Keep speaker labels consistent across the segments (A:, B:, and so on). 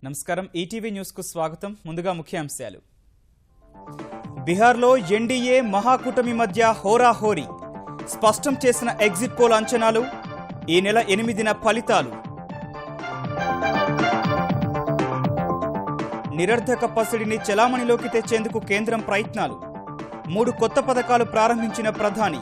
A: నమస్కారం ETV news కు స్వాగతం. ముందుగా ముఖ్యాంశాలు. బిహార్లో ఎన్డీఏ మహాకూటమి మధ్య హోరాహోరీ. స్పష్టం చేసిన ఎగ్జిట్ పోల్ అంచనాలు. ఈ నెల 8న ఫలితాలు. నిరర్ధక పసిడిని చెలామణిలోకి తెచ్చేందుకు కేంద్రం ప్రయత్నాలు. 3 కొత్త పథకాలు ప్రారంభించిన ప్రధాని.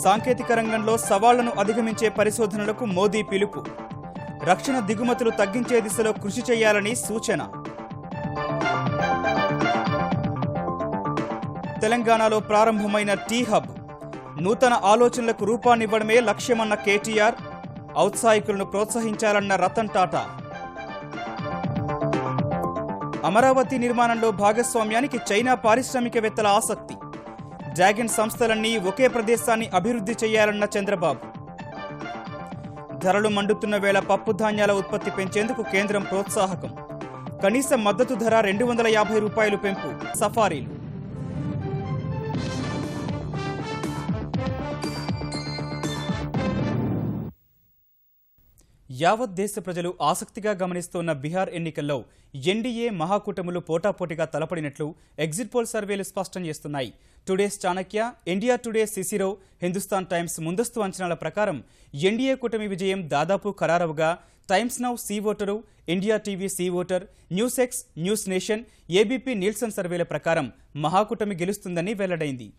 A: సాంకేతిక రంగంలో సవాళ్లను అధిగమించే పరిశోధనలకు మోదీ పిలుపు. రక్షణ దిగుమతులు తగ్గించే దిశలో కృషి చేయాలని సూచన. తెలంగాణలో ప్రారంభమైన టీ హబ్. నూతన ఆలోచనలకు రూపాన్నివ్వడమే లక్ష్యమన్న కేటీఆర్. ఔత్సాహికులను ప్రోత్సహించాలన్న రతన్ టాటా. అమరావతి నిర్మాణంలో భాగస్వామ్యానికి చైనా పారిశ్రామికవేత్తల ఆసక్తి. డ్రాగన్ సంస్థలన్నీ ఒకే ప్రదేశాన్ని అభివృద్ధి చేయాలన్న చంద్రబాబు. ధరలు మండుతున్న వేళ పప్పు ధాన్యాల ఉత్పత్తి పెంచేందుకు కేంద్రం ప్రోత్సాహకం. కనీస మద్దతు ధర ₹250 పెంపు. సఫారీలు. యావత్ దేశ ప్రజలు ఆసక్తిగా గమనిస్తున్న బీహార్ ఎన్నికల్లో ఎన్డీఏ మహాకూటములు పోటాపోటీగా తలపడినట్లు ఎగ్జిట్ పోల్ సర్వేలు స్పష్టం చేస్తున్నాయి. Today's Chanakya, India Today Cicero, Hindustan Times ముందస్తు అంచనాల ప్రకారం ఎన్డీఏ కూటమి విజయం దాదాపు ఖరారవుగా Times Now C Voter, India TV C Voter, News X, News Nation, ABP Nielsen సర్వేల ప్రకారం మహాకూటమి గెలుస్తుందని వెల్లడైంది.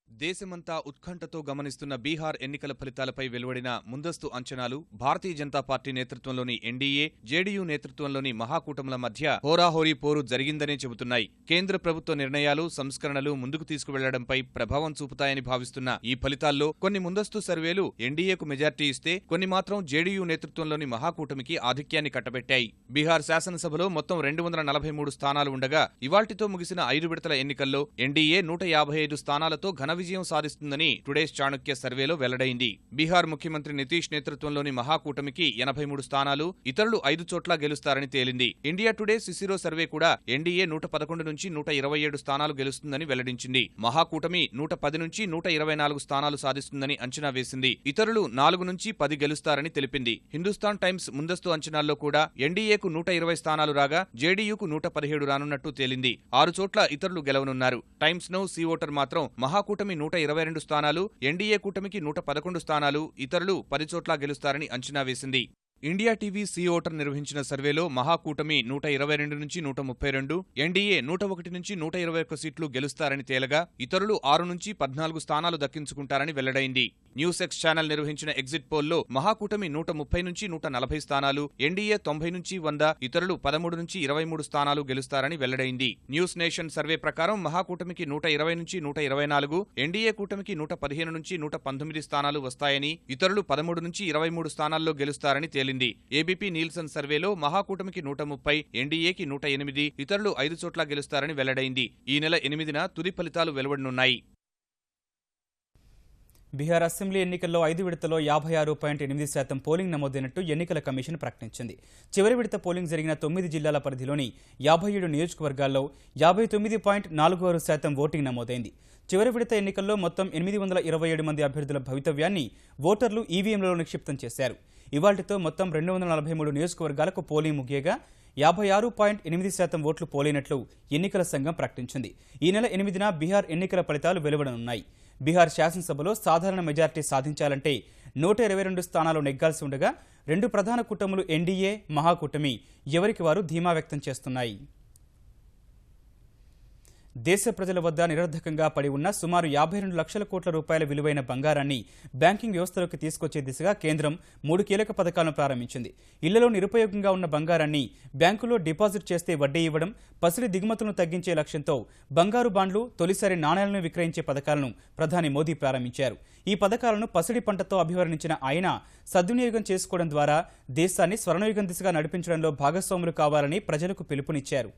B: దేశమంతా ఉత్కంఠతో గమనిస్తున్న బీహార్ ఎన్నికల ఫలితాలపై వెలువడిన ముందస్తు అంచనాలు భారతీయ జనతా పార్టీ నేతృత్వంలోని ఎన్డీఏ, జేడీయూ నేతృత్వంలోని మహాకూటముల మధ్య హోరాహోరీ పోరు జరిగిందనే చెబుతున్నాయి. కేంద్ర ప్రభుత్వ నిర్ణయాలు, సంస్కరణలు ముందుకు తీసుకువెళ్లడంపై ప్రభావం చూపుతాయని భావిస్తున్న ఈ ఫలితాల్లో కొన్ని ముందస్తు సర్వేలు ఎన్డీఏకు మెజార్టీ ఇస్తే, కొన్ని మాత్రం జేడీయూ నేతృత్వంలోని మహాకూటమికి ఆధిక్యాన్ని కట్టబెట్టాయి. బీహార్ శాసనసభలో మొత్తం 243 స్థానాలు ఉండగా ఇవాళ్టితో ముగిసిన 5 విడతల ఎన్నికల్లో ఎన్డీఏ 155 స్థానాలతో ఘన విజయం సాధిస్తుందని టుడేస్ చాణక్య సర్వేలో వెల్లడైంది. బీహార్ ముఖ్యమంత్రి నితీష్ నేతృత్వంలోని మహాకూటమికి 83 స్థానాలు, ఇతరులు 5 చోట్ల గెలుస్తారని తేలింది. ఇండియా టుడే సిసిరో సర్వే కూడా ఎన్డీఏ 111 నుంచి 127 స్థానాలు గెలుస్తుందని వెల్లడించింది. మహాకూటమి 110 నుంచి 124 స్థానాలు సాధిస్తుందని అంచనా వేసింది. ఇతరులు 4 నుంచి 10 గెలుస్తారని తెలిపింది. హిందుస్థాన్ టైమ్స్ ముందస్తు అంచనాల్లో కూడా ఎన్డీఏకు 120 స్థానాలు రాగా జేడీయూకు 117 రానున్నట్టు తేలింది. 6 చోట్ల ఇతరులు గెలవనున్నారు. టైమ్స్ నౌ సి ఓటర్ మాత్రం మహాకూటమి 122 స్థానాలు, ఎన్డీఏ కూటమికి 111 స్థానాలు, ఇతరులు 10 చోట్ల గెలుస్తారని అంచనా వేసింది. ఇండియా టీవీ సి ఓటర్ నిర్వహించిన సర్వేలో మహాకూటమి 122 నుంచి 132, ఎన్డీఏ 101 నుంచి 121 సీట్లు గెలుస్తారని తేలగా ఇతరులు 6 నుంచి 14 స్థానాలు దక్కించుకుంటారని వెల్లడైంది. న్యూస్ ఎక్స్ ఛానల్ నిర్వహించిన ఎగ్జిట్ పోల్లో మహాకూటమి 130 నుంచి 140 స్థానాలు, ఎన్డీఏ 90 నుంచి 100, ఇతరులు 13 నుంచి 23 స్థానాలు గెలుస్తారని వెల్లడైంది. న్యూస్ నేషన్ సర్వే ప్రకారం మహాకూటమికి 120 నుంచి 124, ఎన్డీఏ కూటమికి 115 నుంచి 119 స్థానాలు వస్తాయని, ఇతరులు 13 నుంచి 23 స్థానాల్లో గెలుస్తారని తేలింది. ఏబీపీ నీల్సన్ సర్వేలో మహాకూటమికి 130, ఎన్డీఏకి 108, ఇతరులు 5 చోట్ల గెలుస్తారని వెల్లడైంది. ఈ నెల 8న తుది ఫలితాలు వెలువడనున్నాయి.
A: బీహార్ అసెంబ్లీ ఎన్నికల్లో 5 విడతలో 56.8% పోలింగ్ నమోదైనట్టు ఎన్నికల కమిషన్ ప్రకటించింది. చివరి విడత పోలింగ్ జరిగిన 9 జిల్లాల పరిధిలోని 57 నియోజకవర్గాల్లో 59.46% ఓటింగ్ నమోదైంది. చివరి విడత ఎన్నికల్లో మొత్తం 827 మంది అభ్యర్థుల భవితవ్యాన్ని ఓటర్లు ఈవీఎంలలో నిక్షిప్తం చేశారు. ఇవాళ్టితో మొత్తం 243 నియోజకవర్గాలకు పోలింగ్ ముగియగా 56.8% ఓట్లు పోలైనట్లు ఎన్నికల సంఘం ప్రకటించింది. ఈ నెల 8న బీహార్ ఎన్నికల ఫలితాలు వెలువడనున్నాయి. బీహార్ శాసనసభలో సాధారణ మెజార్టీ సాధించాలంటే 122 స్థానాలు నెగ్గాల్సి ఉండగా 2 ప్రధాన కూటములు ఎన్డీఏ, మహాకూటమి ఎవరికి వారు ధీమా వ్యక్తం చేస్తున్నాయి. దేశ ప్రజల వద్ద నిరర్ధకంగా పడి ఉన్న సుమారు 52 లక్షల కోట్ల రూపాయల విలువైన బంగారాన్ని బ్యాంకింగ్ వ్యవస్థలోకి తీసుకొచ్చే దిశగా కేంద్రం 3 కీలక పథకాలను ప్రారంభించింది. ఇళ్లలో నిరుపయోగంగా ఉన్న బంగారాన్ని బ్యాంకులో డిపాజిట్ చేస్తే వడ్డీ ఇవ్వడం, పసిడి దిగుమతులను తగ్గించే లక్ష్యంతో బంగారు బాండ్లు, తొలిసారి నాణేలను విక్రయించే పథకాలను ప్రధాని మోదీ ప్రారంభించారు. ఈ పథకాలను పసిడి పంటతో అభివర్ణించిన ఆయన సద్వినియోగం చేసుకోవడం ద్వారా దేశాన్ని స్వర్ణయుగం దిశగా నడిపించడంలో భాగస్వాములు కావాలని ప్రజలకు పిలుపునిచ్చారు.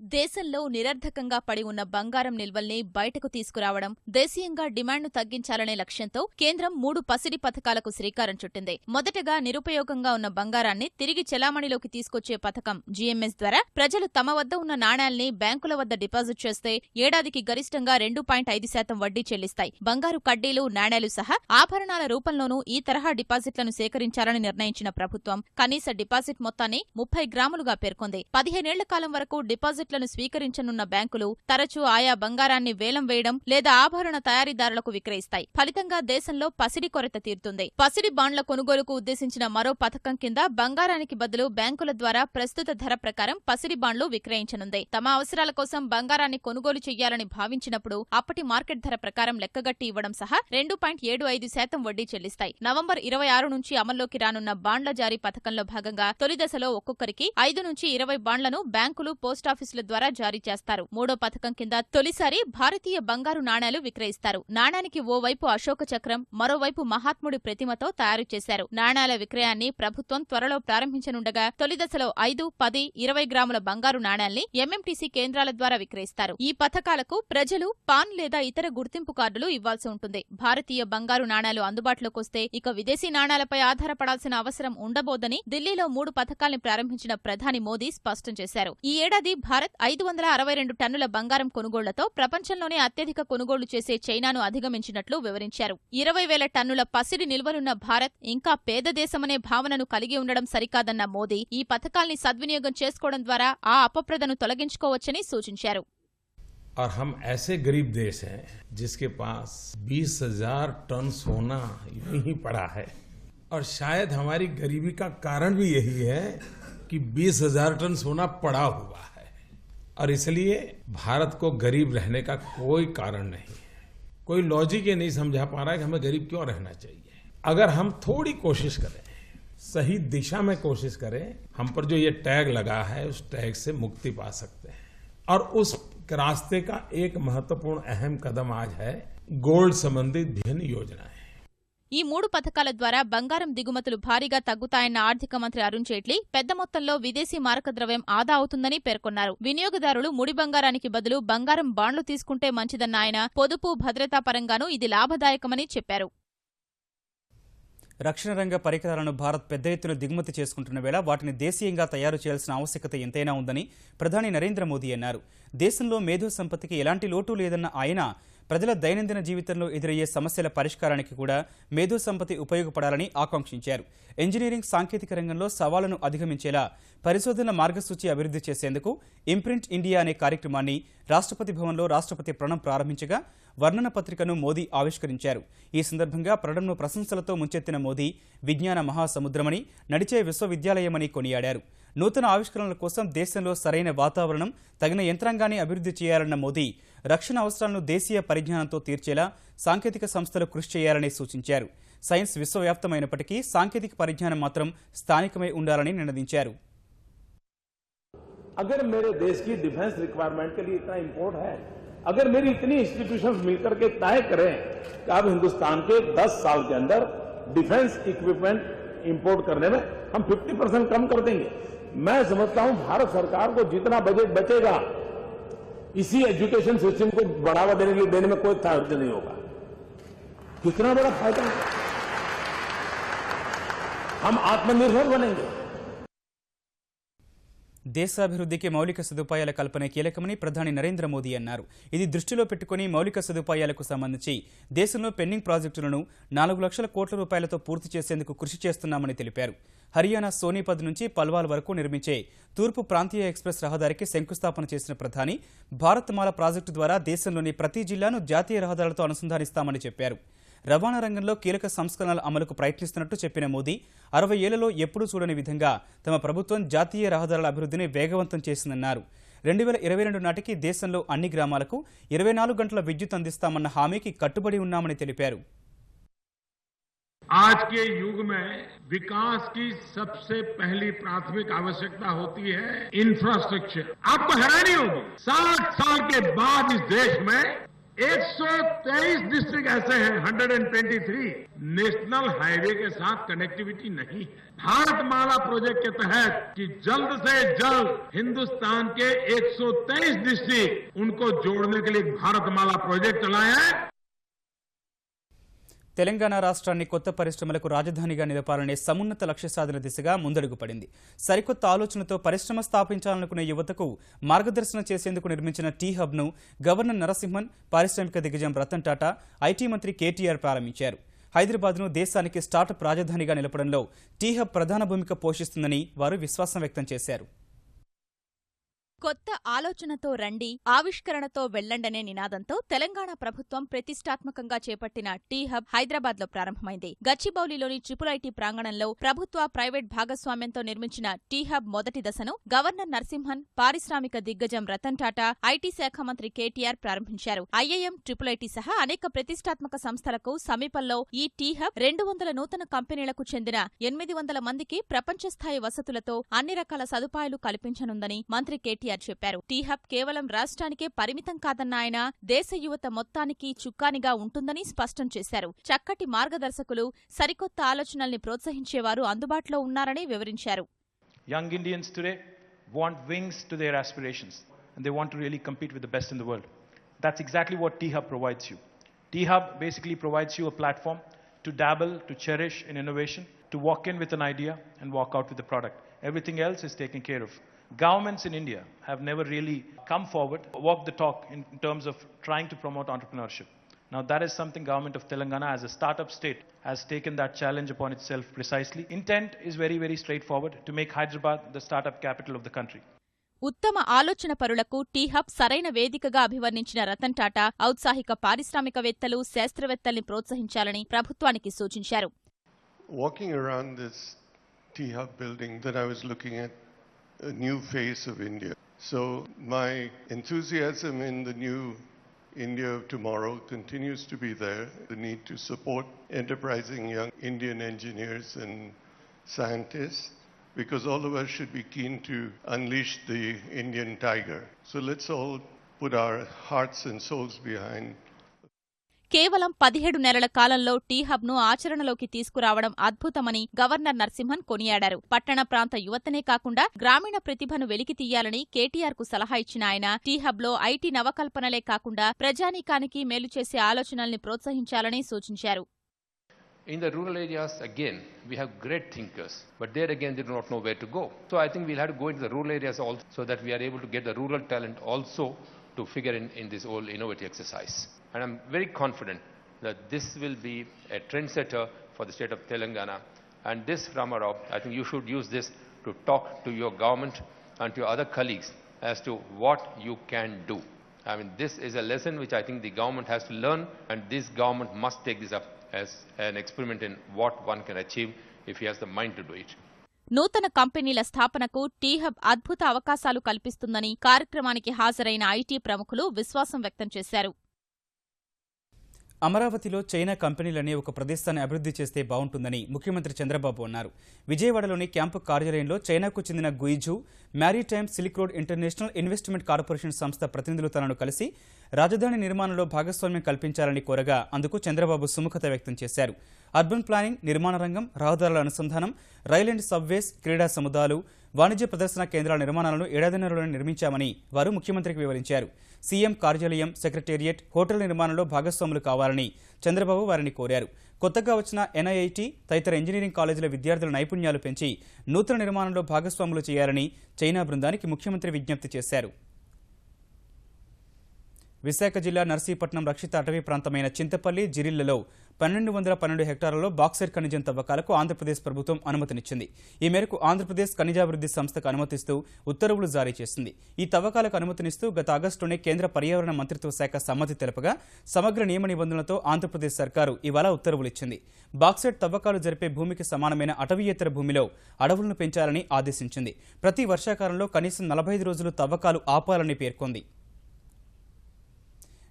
C: దేశంలో నిరర్ధకంగా పడి ఉన్న బంగారం నిల్వల్ని బయటకు తీసుకురావడం, దేశీయంగా డిమాండ్ను తగ్గించాలనే లక్ష్యంతో కేంద్రం 3 పసిడి పథకాలకు శ్రీకారం చుట్టింది. మొదటగా నిరుపయోగంగా ఉన్న బంగారాన్ని తిరిగి చెలామణిలోకి తీసుకొచ్చే పథకం జీఎంఎస్ ద్వారా ప్రజలు తమ వద్ద ఉన్న నాణేల్ని బ్యాంకుల వద్ద డిపాజిట్ చేస్తే ఏడాదికి గరిష్టంగా 2.5% వడ్డీ చెల్లిస్తాయి. బంగారు కడ్డీలు, నాణేలు సహా ఆభరణాల రూపంలోనూ ఈ తరహా డిపాజిట్లను సేకరించాలని నిర్ణయించిన ప్రభుత్వం కనీస డిపాజిట్ మొత్తాన్ని 30 గ్రాములుగా పేర్కొంది. 15 ఏళ్ల కాలం వరకు డిపాజిట్లను స్వీకరించనున్న బ్యాంకులు తరచూ ఆయా బంగారాన్ని వేలం వేయడం లేదా ఆభరణ తయారీదారులకు విక్రయిస్తాయి. ఫలితంగా దేశంలో పసిడి కొరత తీరుతుంది. పసిడి బాండ్ల కొనుగోలుకు ఉద్దేశించిన మరో పథకం కింద బంగారానికి బదులు బ్యాంకుల ద్వారా ప్రస్తుత ధర ప్రకారం పసిడి బాండ్లు విక్రయించనుంది. తమ అవసరాల కోసం బంగారాన్ని కొనుగోలు చెయ్యాలని భావించినప్పుడు అప్పటి మార్కెట్ ధర ప్రకారం లెక్కగట్టి ఇవ్వడం సహా 2.75% వడ్డీ చెల్లిస్తాయి. నవంబర్ 26 నుంచి అమల్లోకి రానున్న బాండ్ల జారీ పథకంలో భాగంగా తొలి దశలో ఒక్కొక్కరికి 5 నుంచి 20 బాండ్లను బ్యాంకులు, పోస్టాఫీసుల ద్వారా జారీ చేస్తారు. మూడో పథకం కింద తొలిసారి భారతీయ బంగారు నాణేలు విక్రయిస్తారు. నాణానికి ఓవైపు అశోక చక్రం, మరోవైపు మహాత్ముడి ప్రతిమతో తయారు చేశారు. నాణాల విక్రయాన్ని ప్రభుత్వం త్వరలో ప్రారంభించనుండగా తొలి దశలో 5, 10, 20 గ్రాముల బంగారు నాణేల్ని ఎంఎంటీసీ కేంద్రాల ద్వారా విక్రయిస్తారు. ఈ పథకాలకు ప్రజలు పాన్ లేదా ఇతర గుర్తింపు కార్డులు ఇవ్వాల్సి ఉంటుంది. భారతీయ బంగారు నాణేలు అందుబాటులోకొస్తే ఇక విదేశీ నాణేలపై ఆధారపడాల్సిన అవసరం ఉండబోదని ఢిల్లీలో 3 పథకాల్ని ప్రారంభించిన ప్రధాని మోదీ స్పష్టం చేశారు. ఈ ఏడాది భారత్ 562 టన్నుల బంగారం కొనుగోళ్లతో ప్రపంచంలోనే అత్యధిక కొనుగోళ్లు చేసే చైనాను అధిగమించినట్లు వివరించారు. 20,000 టన్నుల పసిడి నిల్వలున్న భారత్ ఇంకా పేద దేశమనే భావనను కలిగి ఉండడం సరికాదన్న మోదీ ఈ పథకాల్ని సద్వినియోగం చేసుకోవడం ద్వారా ఆ అపప్రదను తొలగించుకోవచ్చని సూచించారు.
D: और हम ऐसे गरीब देश हैं जिसके पास 20,000 टन सोना यूं ही पड़ा है और शायद हमारी गरीबी का कारण भी यही है कि 20,000 टन सोना पड़ा हुआ है और इसलिए भारत को गरीब रहने का कोई कारण नहीं है. कोई लॉजिक ये नहीं समझा पा रहा है कि हमें गरीब क्यों रहना चाहिए. अगर हम थोड़ी कोशिश करें, सही दिशा में कोशिश करें, हम पर जो ये टैग लगा है उस टैग से मुक्ति पा सकते हैं. और उस रास्ते का एक महत्वपूर्ण अहम कदम आज है गोल्ड संबंधित भिन्न योजनाएं.
C: ఈ 3 పథకాల ద్వారా బంగారం దిగుమతులు భారీగా తగ్గుతాయన్న ఆర్థిక మంత్రి అరుణ్ జైట్లీ పెద్ద మొత్తంలో విదేశీ మారకద్రవ్యం ఆదా అవుతుందని పేర్కొన్నారు. వినియోగదారులు ముడి బంగారానికి బదులు బంగారం బాండ్లు తీసుకుంటే మంచిదన్న ఆయన పొదుపు, భద్రతా పరంగానూ ఇది లాభదాయకమని చెప్పారు.
A: రక్షణ రంగ పరికరాలను భారత్ పెద్ద ఎత్తున దిగుమతి చేసుకుంటున్న వేళ వాటిని దేశీయంగా తయారు చేయాల్సిన ఆవశ్యకత ఎంతైనా ఉందని ప్రధాని నరేంద్ర మోదీ అన్నారు. దేశంలో మేధో సంపత్తికి ఎలాంటి లోటు లేదన్న ఆయన ప్రజల దైనందిన జీవితంలో ఎదురయ్యే సమస్యల పరిష్కారానికి కూడా మేధో సంపత్తి ఉపయోగపడాలని ఆకాంక్షించారు. ఇంజనీరింగ్, సాంకేతిక రంగంలో సవాళ్లను అధిగమించేలా పరిశోధనల మార్గసూచి అభివృద్ధి చేసేందుకు ఇంప్రింట్ ఇండియా అనే కార్యక్రమాన్ని రాష్ట్రపతి భవన్లో రాష్ట్రపతి ప్రణబ్ ప్రారంభించగా వర్ణన పత్రికను మోదీ ఆవిష్కరించారు. ఈ సందర్భంగా ప్రణబ్ను ప్రశంసలతో ముంచెత్తిన మోదీ విజ్ఞాన మహాసముద్రమని, నడిచే విశ్వవిద్యాలయమని కొనియాడారు. నూతన ఆవిష్కరణల కోసం దేశంలో సరైన వాతావరణం, తగిన యంత్రాంగాన్ని అభివృద్ధి చేయాలన్న మోదీ రక్షణ అవసరాలను దేశీయ పరిజ్ఞానంతో తీర్చేలా సాంకేతిక సంస్థలు కృషి చేయాలని సూచించారు. సైన్స్ విశ్వవ్యాప్తమైనప్పటికీ సాంకేతిక పరిజ్ఞానం మాత్రం స్థానికమై ఉండాలని నినదించారు.
E: अगर मेरे देश की डिफेंस रिक्वायरमेंट के लिए इतना इंपोर्ट है, अगर मेरी इतनी इंस्टीट्यूशंस मिलकर के तय करें कि अब हिंदुस्तान के 10 साल के अंदर डिफेंस इक्विपमेंट इंपोर्ट करने में हम 50% कम कर देंगे. मैं समझता हूं भारत सरकार को जितना बजट बचेगा इसी एजुकेशन सिस्टम को बढ़ावा देने में कोई खर्च नहीं होगा. कितना बड़ा फायदा है. हम आत्मनिर्भर बनेंगे.
A: దేశాభివృద్ధికి మౌలిక సదుపాయాల కల్పన కీలకమని ప్రధాని నరేంద్ర మోదీ అన్నారు. ఇది దృష్టిలో పెట్టుకుని మౌలిక సదుపాయాలకు సంబంధించి దేశంలో పెండింగ్ ప్రాజెక్టులను 4 లక్షల కోట్ల రూపాయలతో పూర్తి చేసేందుకు కృషి చేస్తున్నామని తెలిపారు. హర్యానా సోనీపత్ నుంచి పల్వాల్ వరకు నిర్మించే తూర్పు ప్రాంతీయ ఎక్స్ప్రెస్ రహదారికి శంకుస్థాపన చేసిన ప్రధాని భారత్మాల ప్రాజెక్టు ద్వారా దేశంలోని ప్రతి జిల్లాను జాతీయ రహదారులతో అనుసంధానిస్తామని చెప్పారు. రవాణా రంగంలో కీలక సంస్కరణల అమలుకు ప్రయత్నిస్తున్నట్టు చెప్పిన మోదీ 60 ఏళ్లలో ఎప్పుడూ చూడని విధంగా తమ ప్రభుత్వం జాతీయ రహదారుల అభివృద్ధిని వేగవంతం చేసిందన్నారు. 2022 నాటికి దేశంలో అన్ని గ్రామాలకు 24 గంటల విద్యుత్ అందిస్తామన్న హామీకి కట్టుబడి ఉన్నామని తెలిపారు.
F: आज के युग में विकास की सबसे पहली प्राथमिक आवश्यकता होती है इंफ्रास्ट्रक्चर. आपको हैरानी होगी 60 साल के बाद इस देश में 123 डिस्ट्रिक्ट ऐसे हैं, 123 नेशनल हाईवे के साथ कनेक्टिविटी नहीं है। भारतमाला प्रोजेक्ट के तहत कि जल्द से जल्द हिंदुस्तान के 123 डिस्ट्रिक्ट उनको जोड़ने के लिए भारतमाला प्रोजेक्ट चलाया है।
A: తెలంగాణ రాష్ట్రాన్ని కొత్త పరిశ్రమలకు రాజధానిగా నిలపాలనే సమున్నత లక్ష్య సాధన దిశగా ముందడుగు పడింది. సరికొత్త ఆలోచనతో పరిశ్రమ స్థాపించాలనుకునే యువతకు మార్గదర్శనం చేసేందుకు నిర్మించిన టీ హబ్ను గవర్నర్ నరసింహన్, పారిశ్రామిక దిగ్గజం రతన్ టాటా, ఐటీ మంత్రి కేటీఆర్ ప్రారంభించారు. హైదరాబాద్ను దేశానికి స్టార్టప్ రాజధానిగా నిలపడంలో టీ హబ్ ప్రధాన భూమిక పోషిస్తుందని వారు విశ్వాసం వ్యక్తం చేశారు.
C: కొత్త ఆలోచనతో రండి, ఆవిష్కరణతో వెళ్లండనే నినాదంతో తెలంగాణ ప్రభుత్వం ప్రతిష్టాత్మకంగా చేపట్టిన టీ హబ్ హైదరాబాద్లో ప్రారంభమైంది. గచ్చిబౌలిలోని ట్రిపుల్ ప్రాంగణంలో ప్రభుత్వ, ప్రైవేట్ భాగస్వామ్యంతో నిర్మించిన టీ హబ్ మొదటి దశను గవర్నర్ నరసింహన్, పారిశ్రామిక దిగ్గజం రతన్ టాటా, ఐటీ శాఖ మంత్రి కేటీఆర్ ప్రారంభించారు. ఐఐఎం, ట్రిపుల్ సహా అనేక ప్రతిష్టాత్మక సంస్థలకు సమీపంలో ఈ టీ హబ్ 200 నూతన కంపెనీలకు చెందిన 800 మందికి ప్రపంచస్థాయి వసతులతో అన్ని రకాల సదుపాయాలు కల్పించనుందని మంత్రి కేటీఆర్ చెప్పారు. టీ హబ్ కేవలం రాష్ట్రానికే పరిమితం కాదన్న ఆయన దేశ యువత మొత్తానికి చుక్కానిగా ఉంటుందని స్పష్టం చేశారు. చక్కటి మార్గదర్శకులు, సరికొత్త ఆలోచనల్ని ప్రోత్సహించేవారు అందుబాటులో ఉన్నారని వివరించారు.
G: Young Indians today want wings to their aspirations and they want to really compete with the best in the world. That's exactly what T Hub provides you. T Hub basically provides you a platform to dabble, to cherish in innovation, to walk in with an idea and walk out with a product. Everything else is taken care of. Governments in India have never really come forward, walked the talk in terms of trying to promote entrepreneurship. Now that is something government of Telangana as a startup state has taken that challenge upon itself precisely. Intent is very, very straightforward, to make Hyderabad the startup capital of the country.
C: ఉత్తమ ఆలోచన పరులకు tea hub సరైన వేదికగా అభివర్ణించిన రతన్ టాటా ఔత్సాహిక పారిశ్రామికవేత్తలు, శాస్త్రవేత్తల్ని ప్రోత్సహించాలని ప్రభుత్వానికి సూచించారు.
H: Walking around this T Hub building that I was looking at, a new face of India. So my enthusiasm in the new India of tomorrow continues to be there. The need to support enterprising young Indian engineers and scientists, because all of us should be keen to unleash the Indian tiger. So let's all put our hearts and souls behind.
C: కేవలం 17 నెలల కాలంలో tea హబ్ను ఆచరణలోకి తీసుకురావడం అద్భుతమని governor Narasimhan కొనియాడారు. పట్టణ ప్రాంత యువతనే కాకుండా గ్రామీణ ప్రతిభను వెలికితీయాలని కేటీఆర్కు సలహా ఇచ్చిన ఆయన టీ హబ్లో ఐటీ నవకల్పనలే కాకుండా ప్రజానీకానికి మేలు చేసే ఆలోచనల్ని ప్రోత్సహించాలని సూచించారు.
I: In the rural areas, again, we have great thinkers, but there again they do not know where to go. So I think we'll have to go into the rural areas also so that we are able to get the rural talent also to figure in this whole innovative exercise. And I'm very confident that this will be a trendsetter for the state of Telangana. And this, Ramarao, I think you should use this to talk to your government and to your other colleagues as to what you can do. I mean, this is a lesson which I think the government has to learn, and this government must take this up as an experiment in what one can achieve if he has the mind to do it.
C: నూతన కంపెనీల స్థాపనకు tea hub అద్భుత అవకాశాలు కల్పిస్తుందని కార్యక్రమానికి హాజరైన IT ప్రముఖులు విశ్వాసం వ్యక్తం చేశారు.
A: అమరావతిలో చైనా కంపెనీలని ఒక ప్రదేశాన్ని అభివృద్ధి చేస్తే బాగుంటుందని ముఖ్యమంత్రి చంద్రబాబు అన్నారు. విజయవాడలోని క్యాంపు కార్యాలయంలో చైనాకు చెందిన Guizhou maritime silk road international investment corporation సంస్థ ప్రతినిధులు తనను కలిసి రాజధాని నిర్మాణంలో భాగస్వామ్యం కల్పించాలని కోరగా అందుకు చంద్రబాబు సుముఖత వ్యక్తం చేశారు. అర్బన్ ప్లానింగ్, నిర్మాణ రంగం, రహదారుల అనుసంధానం, రైల్ అండ్ సబ్వేస్, క్రీడా సముదాయాలు, వాణిజ్య ప్రదర్శన కేంద్రాల నిర్మాణాలను ఏడాదిన్నరలోనే నిర్మించామని వారు ముఖ్యమంత్రికి వివరించారు. సీఎం కార్యాలయం, సెక్రటేరియట్, హోటల్ నిర్మాణంలో భాగస్వాములు కావాలని చంద్రబాబు వారిని కోరారు. కొత్తగా వచ్చిన ఎన్ఐఐటి తదితర ఇంజనీరింగ్ కాలేజీల విద్యార్థుల నైపుణ్యాలు పెంచి నూతన నిర్మాణంలో భాగస్వాములు చేయాలని చైనా బృందానికి ముఖ్యమంత్రి విజ్ఞప్తి చేశారు. విశాఖ జిల్లా నర్సీపట్నం రక్షిత అటవీ ప్రాంతమైన చింతపల్లి, జిరిళ్లలో 1212 హెక్టార్లలో బాక్సైట్ ఖనిజం తవ్వకాలకు ఆంధ్రప్రదేశ్ ప్రభుత్వం అనుమతినిచ్చింది. ఈ మేరకు ఆంధ్రప్రదేశ్ ఖనిజాభివృద్ధి సంస్థకు అనుమతిస్తూ ఉత్తర్వులు జారీ చేసింది. ఈ తవ్వకాలకు అనుమతినిస్తూ గత ఆగస్టులోనే కేంద్ర పర్యావరణ మంత్రిత్వ శాఖ సమ్మతి తెలపగా సమగ్ర నియమ నిబంధనలతో ఆంధ్రప్రదేశ్ సర్కారు ఇవాళ ఉత్తర్వులిచ్చింది. బాక్సైట్ తవ్వకాలు జరిపే భూమికి సమానమైన అటవీయేతర భూమిలో అడవులను పెంచాలని ఆదేశించింది. ప్రతి వర్షాకాలంలో కనీసం 45 రోజులు తవ్వకాలు ఆపాలని పేర్కొంది.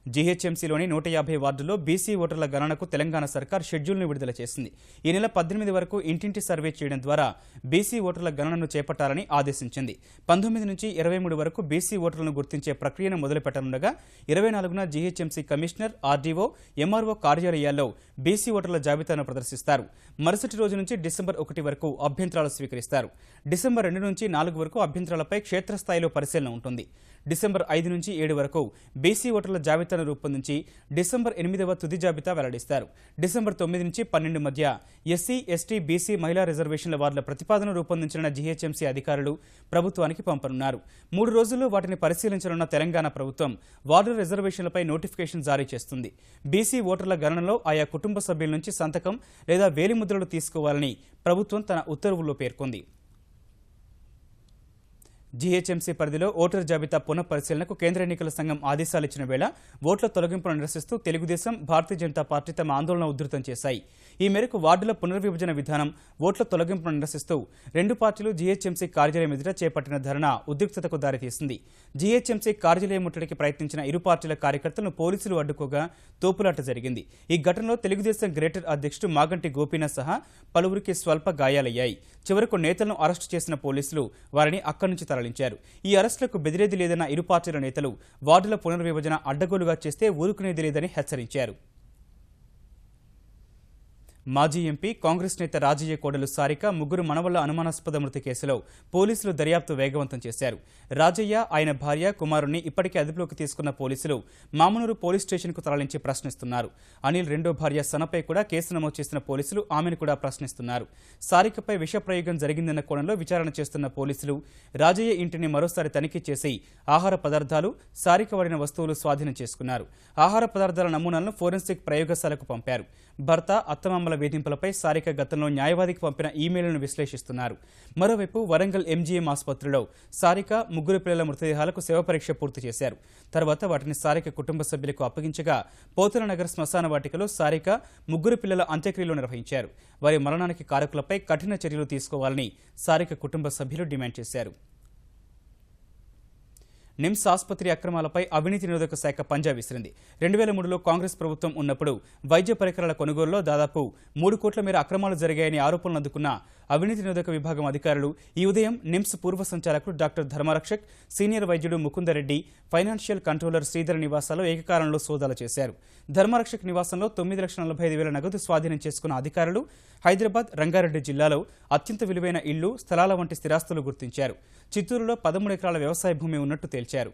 A: జీహెచ్ఎంసీలోని 150 వార్డుల్లో బీసీ ఓటర్ల గణనకు తెలంగాణ సర్కార్ షెడ్యూల్ను విడుదల చేసింది. ఈ నెల 18 వరకు ఇంటింటి సర్వే చేయడం ద్వారా బీసీ ఓటర్ల గణనను చేపట్టాలని ఆదేశించింది. 19 నుంచి 23 వరకు బీసీ ఓటర్లను గుర్తించే ప్రక్రియను మొదలుపెట్టనుండగా 24న జీహెచ్ఎంసీ కమిషనర్, ఆర్డీఓ, ఎంఆర్ఓ కార్యాలయాల్లో బీసీ ఓటర్ల జాబితాను ప్రదర్శిస్తారు. మరుసటి రోజు నుంచి డిసెంబర్ 1 వరకు అభ్యంతరాలు స్వీకరిస్తారు. డిసెంబర్ 2 నుంచి 4 వరకు అభ్యంతరాలపై క్షేత్రస్థాయిలో పరిశీలన ఉంటుంది. డిసెంబర్ 5 నుంచి 7 వరకు బీసీ ఓటర్ల జాబితాను రూపొందించి డిసెంబర్ 8వ తుది జాబితా వెల్లడిస్తారు. డిసెంబర్ 9 నుంచి 12 మధ్య ఎస్సీ, ఎస్టీ, బీసీ, మహిళా రిజర్వేషన్ల వార్డుల ప్రతిపాదన రూపొందించిన జీహెచ్ఎంసీ అధికారులు ప్రభుత్వానికి పంపనున్నారు. 3 రోజుల్లో వాటిని పరిశీలించనున్న తెలంగాణ ప్రభుత్వం వార్డు రిజర్వేషన్లపై నోటిఫికేషన్ జారీ చేస్తుంది. బీసీ ఓటర్ల గణనలో ఆయా కుటుంబ సభ్యుల నుంచి సంతకం లేదా వేలిముద్రలు తీసుకోవాలని ప్రభుత్వం తన ఉత్తర్వుల్లో పేర్కొంది. జీహెచ్ఎంసీ పరిధిలో ఓటర్ జాబితా పునఃపరిశీలనకు కేంద్ర ఎన్నికల సంఘం ఆదేశాలు ఇచ్చిన వేళ ఓట్ల తొలగింపును నిరసిస్తూ తెలుగుదేశం, భారతీయ జనతా పార్టీ తమ ఆందోళన ఉధృతం చేశాయి. ఈ మేరకు వార్డుల పునర్విభజన విధానం, ఓట్ల తొలగింపును నిరసిస్తూ 2 పార్టీలు జీహెచ్ఎంసీ కార్యాలయం ఎదుట చేపట్టిన ధర్నా ఉద్రిక్తతకు దారితీసింది. జీహెచ్ఎంసీ కార్యాలయం ముట్టడికి ప్రయత్నించిన ఇరు పార్టీల కార్యకర్తలను పోలీసులు అడ్డుకోగా తోపులాట జరిగింది. ఈ ఘటనలో తెలుగుదేశం గ్రేటర్ అధ్యక్షుడు మాగంటి గోపీనాథ్ సహా పలువురికి స్వల్ప గాయాలయ్యాయి. చివరకు నేతలను అరెస్టు చేసిన పోలీసులు వారిని అక్కడి నుంచి తరలించారు. ఈ అరెస్టులకు బెదిరేది లేదన్న ఇరు పార్టీల నేతలు వార్డుల పునర్విభజన అడ్డగోలుగా చేస్తే ఊరుకునేది లేదని హెచ్చరించారు. మాజీ ఎంపీ, కాంగ్రెస్ నేత రాజయ్య కోడలు సారిక, 3 మనవళ్ల అనుమానాస్పద మృతి కేసులో పోలీసులు దర్యాప్తు వేగవంతం చేశారు. రాజయ్య, ఆయన భార్య, కుమారుణ్ణి ఇప్పటికే అదుపులోకి తీసుకున్న పోలీసులు మామునూరు పోలీస్ స్టేషన్కు తరలించి ప్రశ్నిస్తున్నారు. అనిల్ రెండో భార్య సనపై కూడా కేసు నమోదు చేసిన పోలీసులు ఆమెను కూడా ప్రశ్నిస్తున్నారు. సారికపై విషప్రయోగం జరిగిందన్న కోణంలో విచారణ చేస్తున్న పోలీసులు రాజయ్య ఇంటిని మరోసారి తనిఖీ చేసి ఆహార పదార్థాలు, సారిక వాడిన వస్తువులు స్వాధీనం చేసుకున్నారు. ఆహార పదార్థాల నమూనాలను ఫోరెన్సిక్ ప్రయోగశాలకు పంపారు. భర్త, అత్తమామల వేధింపులపై సారిక గతంలో న్యాయవాదికి పంపిన ఈమెయిల్ను విశ్లేషిస్తున్నారు. మరోవైపు వరంగల్ ఎంజీఎం ఆసుపత్రిలో సారిక, 3 పిల్లల మృతదేహాలకు శవ పరీక్ష పూర్తి చేశారు. తర్వాత వాటిని సారిక కుటుంబ సభ్యులకు అప్పగించగా పోతలనగర్ శ్మశాన వాటికలో సారిక, 3 పిల్లల అంత్యక్రియలు నిర్వహించారు. వారి మరణానికి కారకులపై కఠిన చర్యలు తీసుకోవాలని సారిక కుటుంబ సభ్యులు డిమాండ్ చేశారు. నిమ్స్ ఆసుపత్రి అక్రమాలపై అవినీతి నిరోధక శాఖ పంజా విసిరింది. 2003లో కాంగ్రెస్ ప్రభుత్వం ఉన్నప్పుడు వైద్య పరికరాల కొనుగోలులో దాదాపు 3 కోట్ల మేర అక్రమాలు జరిగాయని ఆరోపణలు అందుకున్న అవినీతి నిరోధక విభాగం అధికారులు ఈ ఉదయం నిమ్స్ పూర్వ సంచాలకుడు డాక్టర్ ధర్మరక్షక్, సీనియర్ వైద్యుడు ముకుందరెడ్డి, ఫైనాన్షియల్ కంట్రోలర్ శ్రీధర్ నివాసాల్లో ఏకకాలంలో సోదాలు చేశారు. ధర్మరక్షక్ నివాసంలో 9,45,000 నగదు స్వాధీనం చేసుకున్న అధికారులు హైదరాబాద్, రంగారెడ్డి జిల్లాలో అత్యంత విలువైన ఇళ్లు, స్థలాల వంటి స్థిరాస్తులు గుర్తించారు. చిత్తూరులో 13 ఎకరాల వ్యవసాయ భూమి ఉన్నట్టు తేల్చారు.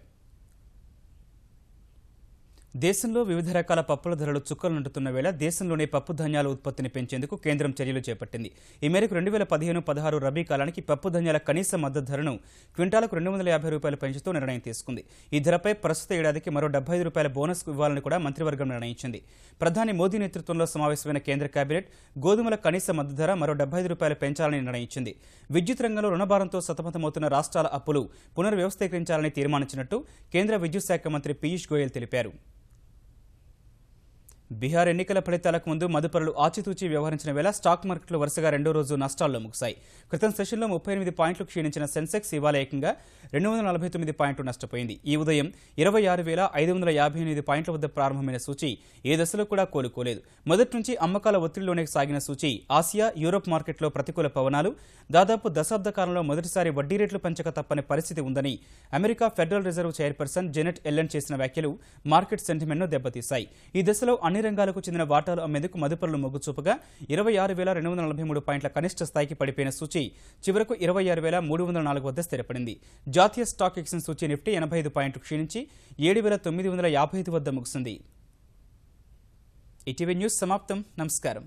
A: దేశంలో వివిధ రకాల పప్పుల ధరలు చుక్కలుంటున్న వేళ దేశంలోనే పప్పు ధాన్యాల ఉత్పత్తిని పెంచేందుకు కేంద్రం చర్యలు చేపట్టింది. ఈ మేరకు 2015-16 రబీ కాలానికి పప్పు ధాన్యాల కనీస మద్దతు ధరను క్వింటాలకు ₹250 పెంచుతూ నిర్ణయం తీసుకుంది. ఈ ధరపై ప్రస్తుత ఏడాదికి మరో ₹75 బోనస్ ఇవ్వాలని కూడా మంత్రివర్గం నిర్ణయించింది. ప్రధాని మోదీ నేతృత్వంలో సమావేశమైన కేంద్ర కేబినెట్ గోధుమల కనీస మద్దతు ధర మరో ₹75 పెంచాలని నిర్ణయించింది. విద్యుత్ రంగంలో రుణభారంతో సతమతమవుతున్న రాష్ట్రాల అప్పులు పునర్వ్యవస్థీకరించాలని తీర్మానించినట్టు కేంద్ర విద్యుత్ శాఖ మంత్రి పీయూష్ గోయల్ తెలిపారు. బీహార్ ఎన్నికల ఫలితాలకు ముందు మదుపరులు ఆచితూచి వ్యవహరించిన వేళ స్టాక్ మార్కెట్లు వరుసగా 2వ రోజు నష్టాల్లో ముగిశాయి. క్రితం సెషన్లో 38 పాయింట్లు క్షీణించిన సెన్సెక్స్ ఇవాళ ఏకంగా 249 పాయింట్లు నష్టపోయింది. ఈ ఉదయం 26,558 పాయింట్ల వద్ద ప్రారంభమైన సూచీ ఏ దశలో కూడా కోలుకోలేదు. మొదటి నుంచి అమ్మకాల ఒత్తిడిలోనే సాగిన సూచీ ఆసియా, యూరోప్ మార్కెట్లో ప్రతికూల పవనాలు, దాదాపు దశాబ్ద కాలంలో మొదటిసారి వడ్డీ రేట్లు పెంచక తప్పని పరిస్థితి ఉందని అమెరికా ఫెడరల్ రిజర్వ్ చైర్పర్సన్ జెనెట్ ఎల్లెన్ చేసిన వ్యాఖ్యలు మార్కెట్ సెంటిమెంట్ను దెబ్బతీశాయి. ఈ దశలో అన్ని రంగాలకు చెందిన వాటాలు అమ్మేందుకు మదుపరులు మొగ్గు చూపగా 26,243 పాయింట్ల కనిష్ట స్థాయికి పడిపోయిన సూచీ చివరకు 26,304 వద్ద స్థిరపడింది. జాతీయ స్టాక్ ఎక్స్చేంజ్ సూచీ నిఫ్టీ 85 పాయింట్లు క్షీణించి 7,955 వద్ద ముగిసింది. ఈటీవీ న్యూస్ సమాప్తం. నమస్కారం.